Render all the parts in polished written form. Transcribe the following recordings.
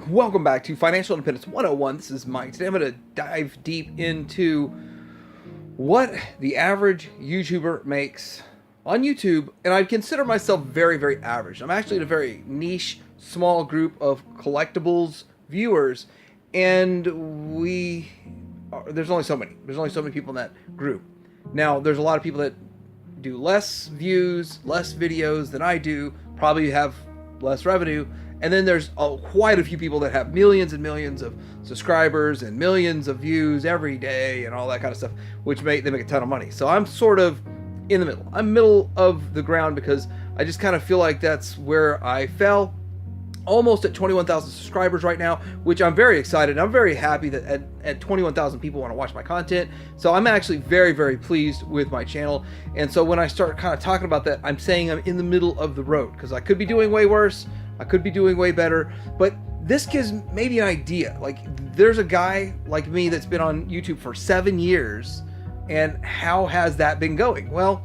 Welcome back to Financial Independence 101. This is Mike. Today I'm going to dive deep into what the average YouTuber makes on YouTube, and I'd consider myself very, very average. I'm actually in a very niche, small group of collectibles viewers, and there's only so many. There's only so many people in that group. Now, there's a lot of people that do less views, less videos than I do, probably have less revenue. And then there's quite a few people that have millions and millions of subscribers and millions of views every day and all that kind of stuff, which they make a ton of money. So I'm sort of in the middle. I'm middle of the ground because I just kind of feel like that's where I fell. Almost at 21,000 subscribers right now, which I'm very excited. I'm very happy that at 21,000 people want to watch my content. So I'm actually very, very pleased with my channel. And so when I start kind of talking about that, I'm saying I'm in the middle of the road because I could be doing way worse. I could be doing way better, but this gives maybe an idea. Like, there's a guy like me that's been on YouTube for 7 years, and how has that been going? Well,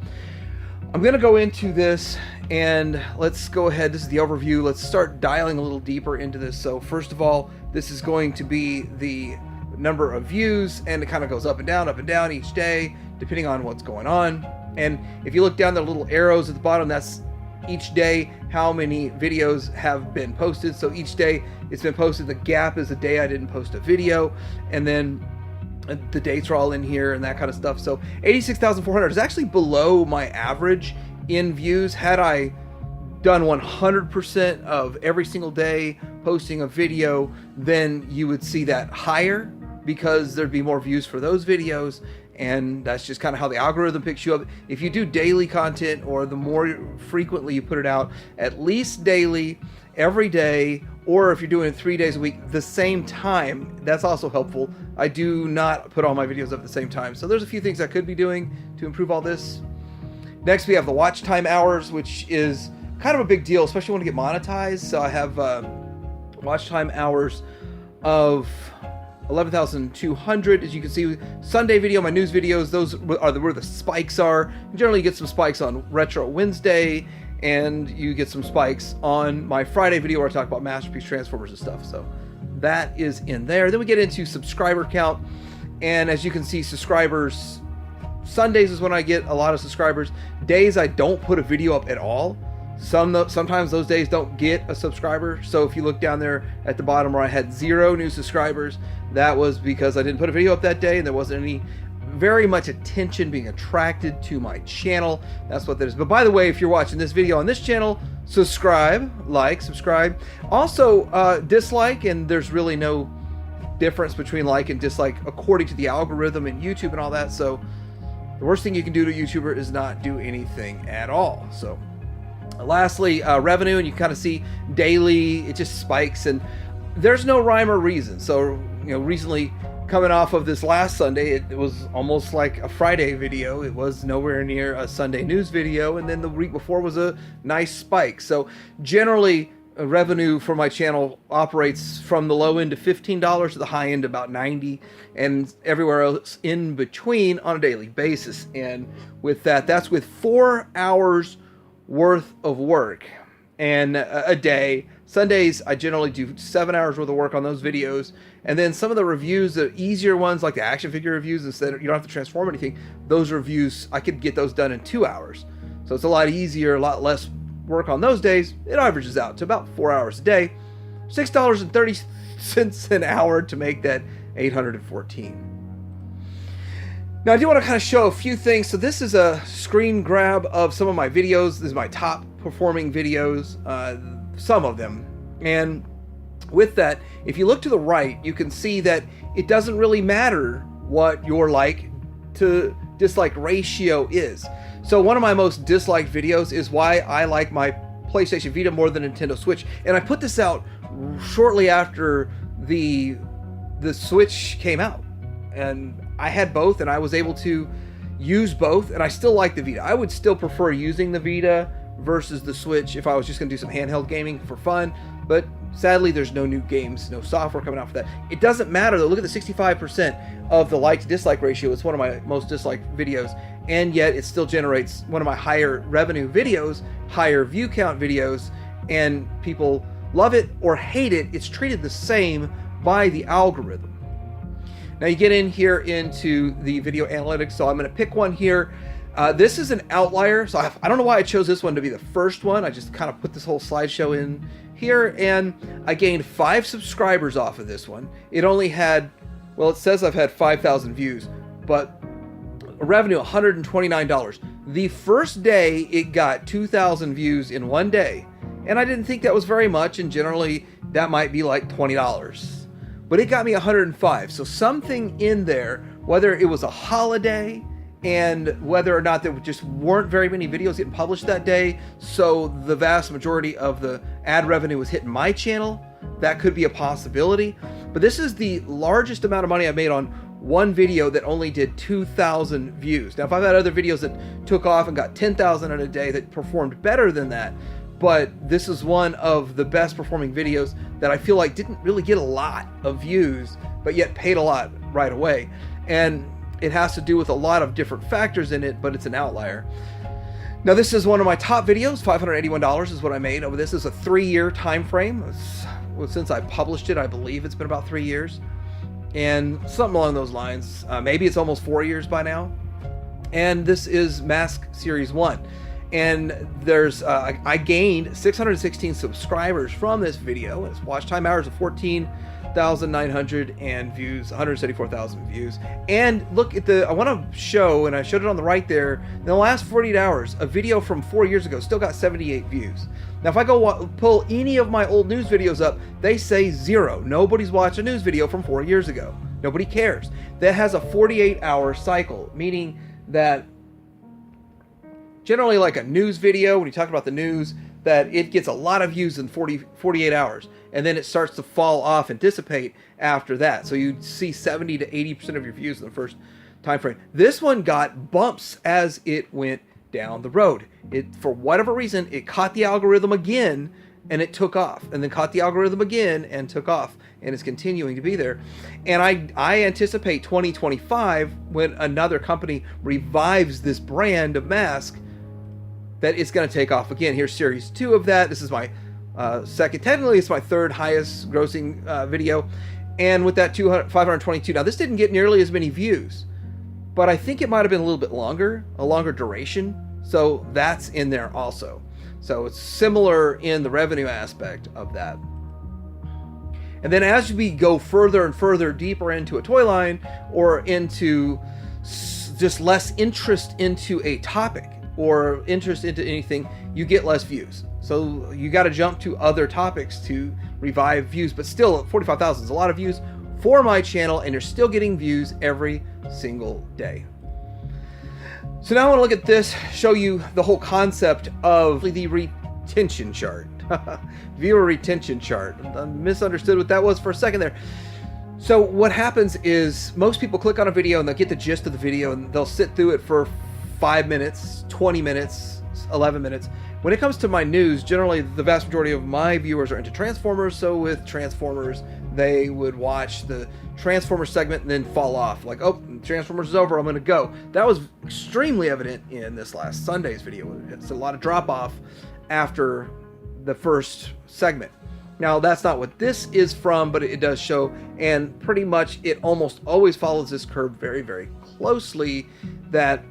I'm gonna go into this, and let's go ahead. This is the overview. Let's start dialing a little deeper into this. So first of all, this is going to be the number of views, and it kind of goes up and down each day, depending on what's going on. And if you look down the little arrows at the bottom, that's each day how many videos have been posted. So each day it's been posted. The gap is the day I didn't post a video, and then the dates are all in here and that kind of stuff. So 86,400 is actually below my average in views. Had I done 100% of every single day posting a video, then you would see that higher because there'd be more views for those videos. And that's just kind of how the algorithm picks you up. If you do daily content, or the more frequently you put it out, at least daily, every day, or if you're doing it 3 days a week, the same time, that's also helpful. I do not put all my videos up at the same time. So there's a few things I could be doing to improve all this. Next, we have the watch time hours, which is kind of a big deal, especially when you get monetized. So I have watch time hours of 11,200. As you can see, Sunday video, my news videos, those are where the spikes are. Generally, you get some spikes on Retro Wednesday, and you get some spikes on my Friday video where I talk about Masterpiece Transformers and stuff. So that is in there. Then we get into subscriber count, and as you can see, subscribers, Sundays is when I get a lot of subscribers. Days I don't put a video up at all. Sometimes those days don't get a subscriber. So if you look down there at the bottom where I had 0 new subscribers, that was because I didn't put a video up that day and there wasn't any very much attention being attracted to my channel. That's what that is. But by the way, if you're watching this video on this channel, subscribe, subscribe. Also, dislike, and there's really no difference between like and dislike according to the algorithm and YouTube and all that. So the worst thing you can do to a YouTuber is not do anything at all. So lastly, revenue, and you kind of see daily, it just spikes, and there's no rhyme or reason. So, recently, coming off of this last Sunday, it was almost like a Friday video. It was nowhere near a Sunday news video, and then the week before was a nice spike. So generally, revenue for my channel operates from the low end of $15 to the high end about $90, and everywhere else in between on a daily basis. And with that, that's with 4 hours worth of work and a day. Sundays I generally do 7 hours worth of work on those videos, and then some of the reviews, the easier ones like the action figure reviews, instead you don't have to transform anything, those reviews I could get those done in 2 hours. So it's a lot easier, a lot less work on those days. It averages out to about 4 hours a day, $6.30 an hour to make that 814. Now, I do want to kind of show a few things. So this is a screen grab of some of my videos. This is my top performing videos, some of them. And with that, if you look to the right, you can see that it doesn't really matter what your like to dislike ratio is. So one of my most disliked videos is why I like my PlayStation Vita more than Nintendo Switch. And I put this out shortly after the Switch came out. And I had both, and I was able to use both, and I still like the Vita. I would still prefer using the Vita versus the Switch if I was just going to do some handheld gaming for fun, but sadly there's no new games, no software coming out for that. It doesn't matter though. Look at the 65% of the like to dislike ratio. It's one of my most disliked videos, and yet it still generates one of my higher revenue videos, higher view count videos, and people Love it or hate it, it's treated the same by the algorithm. Now you get in here into the video analytics, so I'm going to pick one here. This is an outlier, so I don't know why I chose this one to be the first one. I just kind of put this whole slideshow in here, and I gained 5 subscribers off of this one. It only had, well, it says I've had 5,000 views, but revenue $129. The first day it got 2,000 views in one day, and I didn't think that was very much, and generally that might be like $20. But it got me 105. So something in there, whether it was a holiday and whether or not there just weren't very many videos getting published that day, so the vast majority of the ad revenue was hitting my channel, that could be a possibility. But this is the largest amount of money I've made on one video that only did 2,000 views. Now, if I've had other videos that took off and got 10,000 in a day that performed better than that, but this is one of the best performing videos that I feel like didn't really get a lot of views, but yet paid a lot right away. And it has to do with a lot of different factors in it, but it's an outlier. Now, this is one of my top videos. $581 is what I made over this. Is a 3-year time frame. Since I published it, I believe it's been about 3 years. And something along those lines. Maybe it's almost 4 years by now. And this is Mask Series 1. And there's I gained 616 subscribers from this video. Its watch time hours of 14,900 and views, 174,000 views. And look at I want to show, and I showed it on the right there, in the last 48 hours, a video from 4 years ago still got 78 views. Now, if I go pull any of my old news videos up, they say 0. Nobody's watched a news video from 4 years ago. Nobody cares. That has a 48-hour cycle, meaning that generally, like a news video, when you talk about the news, that it gets a lot of views in 48 hours, and then it starts to fall off and dissipate after that. So you see 70 to 80% of your views in the first time frame. This one got bumps as it went down the road. For whatever reason, it caught the algorithm again, and it took off, and then caught the algorithm again and took off, and it's continuing to be there. And I anticipate 2025, when another company revives this brand of mask, that it's going to take off again. Here's series 2 of that. This is my second, technically it's my 3rd highest grossing video. And with that 522, now this didn't get nearly as many views, but I think it might have been a little bit longer, a longer duration. So that's in there also. So it's similar in the revenue aspect of that. And then as we go further and further deeper into a toy line, or into just less interest into a topic, or interest into anything, you get less views. So you got to jump to other topics to revive views. But still, 45,000 is a lot of views for my channel, and you're still getting views every single day. So now I want to look at this, show you the whole concept of the retention chart. Viewer retention chart. I misunderstood what that was for a second there. So what happens is most people click on a video and they'll get the gist of the video, and they'll sit through it for 5 minutes, 20 minutes, 11 minutes. When it comes to my news, generally the vast majority of my viewers are into Transformers, so with Transformers, they would watch the Transformers segment and then fall off. Like, oh, Transformers is over, I'm going to go. That was extremely evident in this last Sunday's video. It's a lot of drop-off after the first segment. Now, that's not what this is from, but it does show, and pretty much it almost always follows this curve very, very closely, that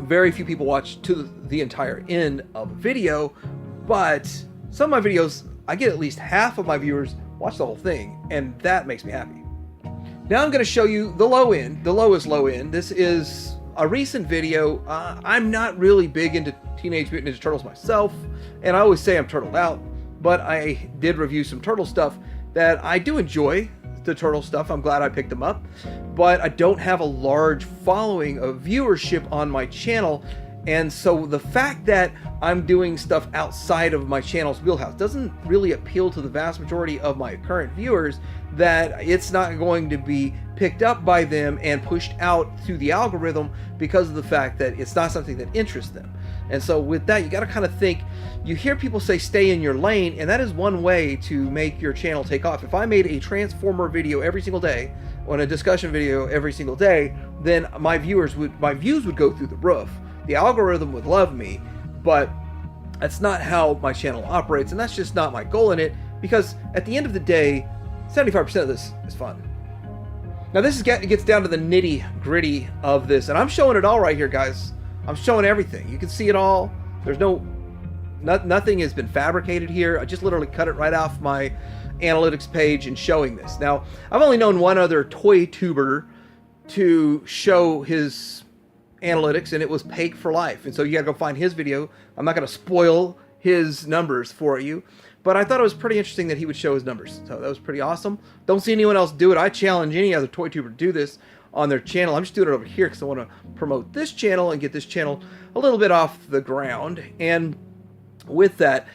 very few people watch to the entire end of a video, but some of my videos, I get at least half of my viewers watch the whole thing, and that makes me happy. Now I'm going to show you the low end, the lowest low end. This is a recent video. I'm not really big into Teenage Mutant Ninja Turtles myself, and I always say I'm turtled out, but I did review some turtle stuff that I do enjoy. The turtle stuff, I'm glad I picked them up, but I don't have a large following of viewership on my channel, and so the fact that I'm doing stuff outside of my channel's wheelhouse doesn't really appeal to the vast majority of my current viewers, that it's not going to be picked up by them and pushed out through the algorithm because of the fact that it's not something that interests them. And so with that, you got to kind of think, you hear people say stay in your lane, and that is one way to make your channel take off. If I made a Transformer video every single day, or a discussion video every single day, then my views would go through the roof. The algorithm would love me, but that's not how my channel operates, and that's just not my goal in it, because at the end of the day, 75% of this is fun. Now this gets down to the nitty gritty of this, and I'm showing it all right here, guys. I'm showing everything. You can see it all. There's nothing has been fabricated here. I just literally cut it right off my analytics page and showing this. Now, I've only known one other Toytuber to show his analytics, and it was Pake for Life. And so you gotta go find his video. I'm not gonna spoil his numbers for you, but I thought it was pretty interesting that he would show his numbers. So that was pretty awesome. Don't see anyone else do it. I challenge any other Toytuber to do this on their channel. I'm just doing it over here because I want to promote this channel and get this channel a little bit off the ground. And with that,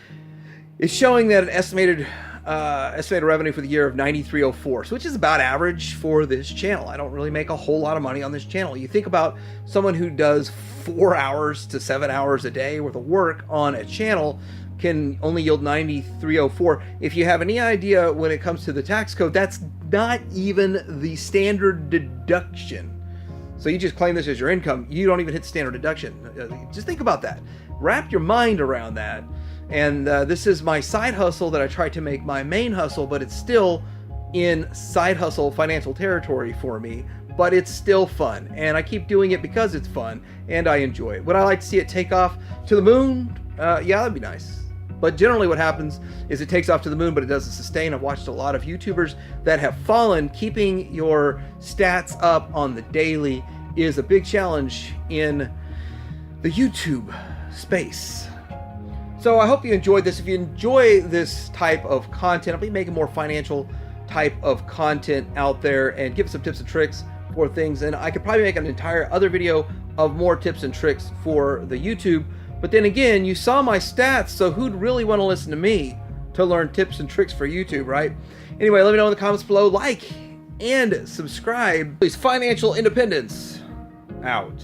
it's showing that an estimated revenue for the year of 9304, so which is about average for this channel. I don't really make a whole lot of money on this channel. You think about someone who does 4 hours to 7 hours a day worth of work on a channel can only yield 9304. If you have any idea when it comes to the tax code, that's not even the standard deduction. So you just claim this as your income. You don't even hit standard deduction. Just think about that. Wrap your mind around that. And this is my side hustle that I try to make my main hustle, but it's still in side hustle financial territory for me, but it's still fun. And I keep doing it because it's fun and I enjoy it. Would I like to see it take off to the moon? Yeah, that'd be nice. But generally what happens is it takes off to the moon, but it doesn't sustain. I've watched a lot of YouTubers that have fallen. Keeping your stats up on the daily is a big challenge in the YouTube space. So I hope you enjoyed this. If you enjoy this type of content, I'll be making more financial type of content out there and give some tips and tricks for things. And I could probably make an entire other video of more tips and tricks for the YouTube. But then again, you saw my stats, so who'd really want to listen to me to learn tips and tricks for YouTube, right? Anyway, let me know in the comments below, like and subscribe. Please, financial independence out.